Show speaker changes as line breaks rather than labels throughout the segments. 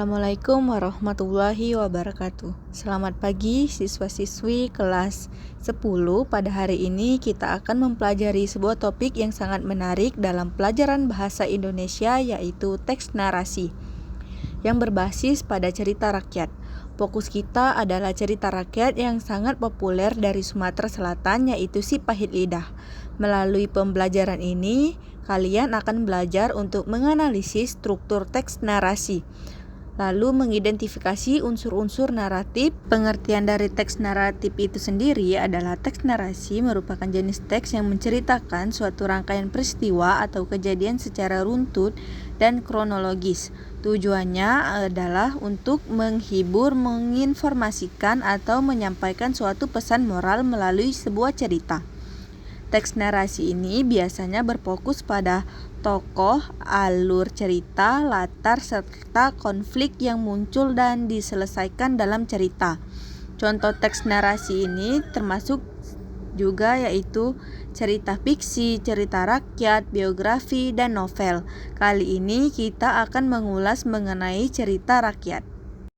Assalamualaikum warahmatullahi wabarakatuh. Selamat pagi siswa-siswi kelas 10. Pada hari ini kita akan mempelajari sebuah topik yang sangat menarik dalam pelajaran bahasa Indonesia, yaitu teks narasi yang berbasis pada cerita rakyat. Fokus kita adalah cerita rakyat yang sangat populer dari Sumatera Selatan, yaitu Si Pahit Lidah. Melalui pembelajaran ini, kalian akan belajar untuk menganalisis struktur teks narasi, lalu mengidentifikasi unsur-unsur naratif. Pengertian dari teks naratif itu sendiri adalah teks narasi merupakan jenis teks yang menceritakan suatu rangkaian peristiwa atau kejadian secara runtut dan kronologis. Tujuannya adalah untuk menghibur, menginformasikan, atau menyampaikan suatu pesan moral melalui sebuah cerita. Teks narasi ini biasanya berfokus pada tokoh, alur cerita, latar, serta konflik yang muncul dan diselesaikan dalam cerita. Contoh teks narasi ini termasuk juga yaitu cerita fiksi, cerita rakyat, biografi, dan novel. Kali ini kita akan mengulas mengenai cerita rakyat.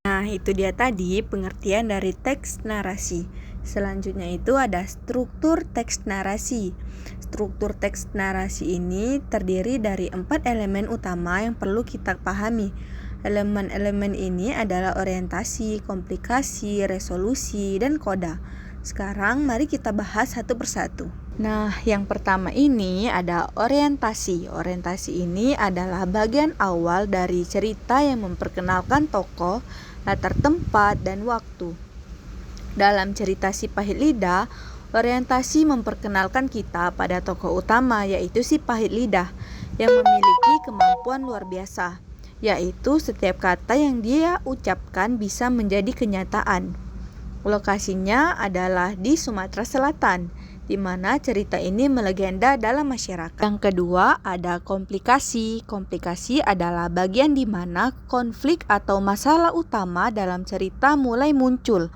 Nah, itu dia tadi pengertian dari teks narasi. Selanjutnya itu ada struktur teks narasi. Struktur teks narasi ini terdiri dari 4 elemen utama yang perlu kita pahami. Elemen-elemen ini adalah orientasi, komplikasi, resolusi, dan koda. Sekarang mari kita bahas satu persatu. Nah, yang pertama ini ada orientasi. Orientasi ini adalah bagian awal dari cerita yang memperkenalkan tokoh, latar tempat, dan waktu. Dalam cerita Si Pahit Lidah, orientasi memperkenalkan kita pada tokoh utama, yaitu Si Pahit Lidah, yang memiliki kemampuan luar biasa, yaitu setiap kata yang dia ucapkan bisa menjadi kenyataan. Lokasinya adalah di Sumatera Selatan, di mana cerita ini melegenda dalam masyarakat. Yang kedua ada komplikasi. Komplikasi adalah bagian di mana konflik atau masalah utama dalam cerita mulai muncul.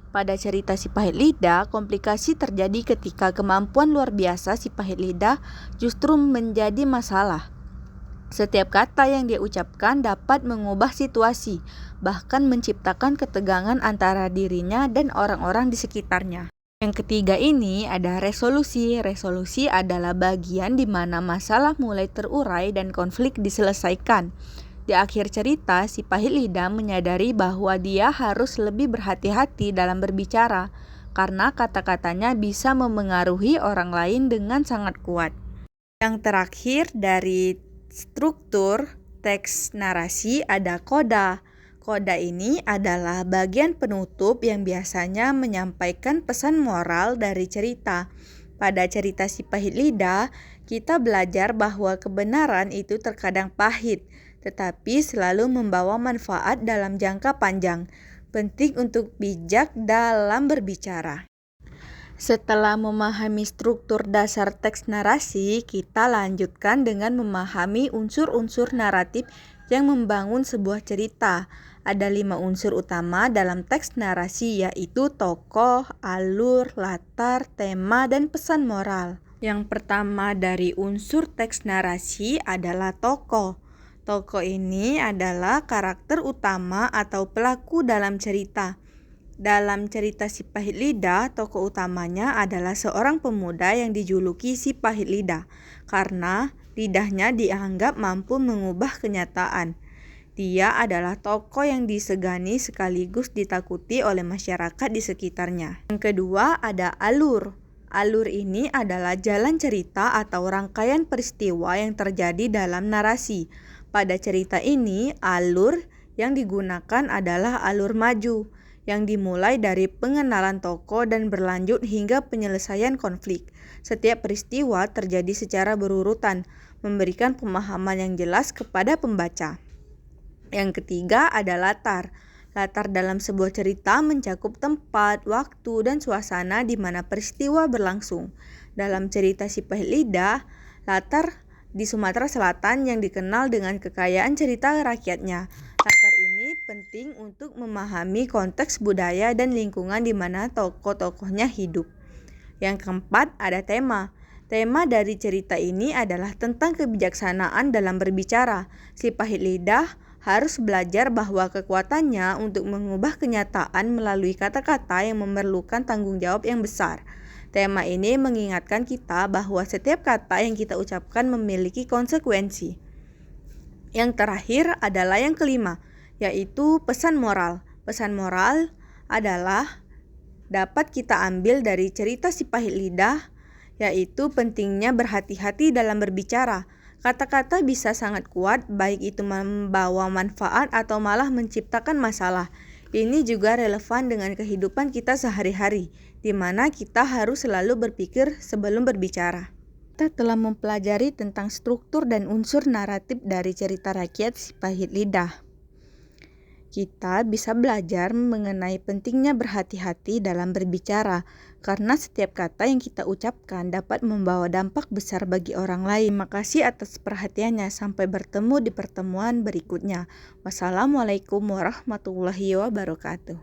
Pada cerita Si Pahit Lidah, komplikasi terjadi ketika kemampuan luar biasa Si Pahit Lidah justru menjadi masalah. Setiap kata yang dia ucapkan dapat mengubah situasi, bahkan menciptakan ketegangan antara dirinya dan orang-orang di sekitarnya. Yang ketiga ini ada resolusi. Resolusi adalah bagian di mana masalah mulai terurai dan konflik diselesaikan. Di akhir cerita, Si Pahit Lidah menyadari bahwa dia harus lebih berhati-hati dalam berbicara, karena kata-katanya bisa memengaruhi orang lain dengan sangat kuat. Yang terakhir dari struktur teks narasi ada koda. Koda ini adalah bagian penutup yang biasanya menyampaikan pesan moral dari cerita. Pada cerita Si Pahit Lidah, kita belajar bahwa kebenaran itu terkadang pahit, tetapi selalu membawa manfaat dalam jangka panjang. Penting untuk bijak dalam berbicara. Setelah memahami struktur dasar teks narasi, kita lanjutkan dengan memahami unsur-unsur naratif yang membangun sebuah cerita. Ada 5 unsur utama dalam teks narasi, yaitu tokoh, alur, latar, tema, dan pesan moral. Yang pertama dari unsur teks narasi adalah tokoh. Tokoh ini adalah karakter utama atau pelaku dalam cerita. Dalam cerita Si Pahit Lidah, tokoh utamanya adalah seorang pemuda yang dijuluki Si Pahit Lidah karena lidahnya dianggap mampu mengubah kenyataan. Dia adalah tokoh yang disegani sekaligus ditakuti oleh masyarakat di sekitarnya. Yang kedua ada alur. Alur ini adalah jalan cerita atau rangkaian peristiwa yang terjadi dalam narasi. Pada cerita ini, alur yang digunakan adalah alur maju, yang dimulai dari pengenalan tokoh dan berlanjut hingga penyelesaian konflik. Setiap peristiwa terjadi secara berurutan, memberikan pemahaman yang jelas kepada pembaca. Yang ketiga ada latar. Latar dalam sebuah cerita mencakup tempat, waktu, dan suasana di mana peristiwa berlangsung. Dalam cerita Si Pahit Lidah, latar di Sumatera Selatan yang dikenal dengan kekayaan cerita rakyatnya. Latar ini penting untuk memahami konteks budaya dan lingkungan di mana tokoh-tokohnya hidup. Yang keempat ada tema. Tema dari cerita ini adalah tentang kebijaksanaan dalam berbicara. Si Pahit Lidah harus belajar bahwa kekuatannya untuk mengubah kenyataan melalui kata-kata yang memerlukan tanggung jawab yang besar. Tema ini mengingatkan kita bahwa setiap kata yang kita ucapkan memiliki konsekuensi. Yang terakhir adalah yang kelima, yaitu pesan moral. Pesan moral adalah dapat kita ambil dari cerita si pahit lidah, yaitu pentingnya berhati-hati dalam berbicara. Kata-kata bisa sangat kuat, baik itu membawa manfaat atau malah menciptakan masalah. Ini juga relevan dengan kehidupan kita sehari-hari, di mana kita harus selalu berpikir sebelum berbicara. Kita telah mempelajari tentang struktur dan unsur naratif dari cerita rakyat si pahit lidah. Kita bisa belajar mengenai pentingnya berhati-hati dalam berbicara, karena setiap kata yang kita ucapkan dapat membawa dampak besar bagi orang lain. Terima kasih atas perhatiannya. Sampai bertemu di pertemuan berikutnya. Wassalamualaikum warahmatullahi wabarakatuh.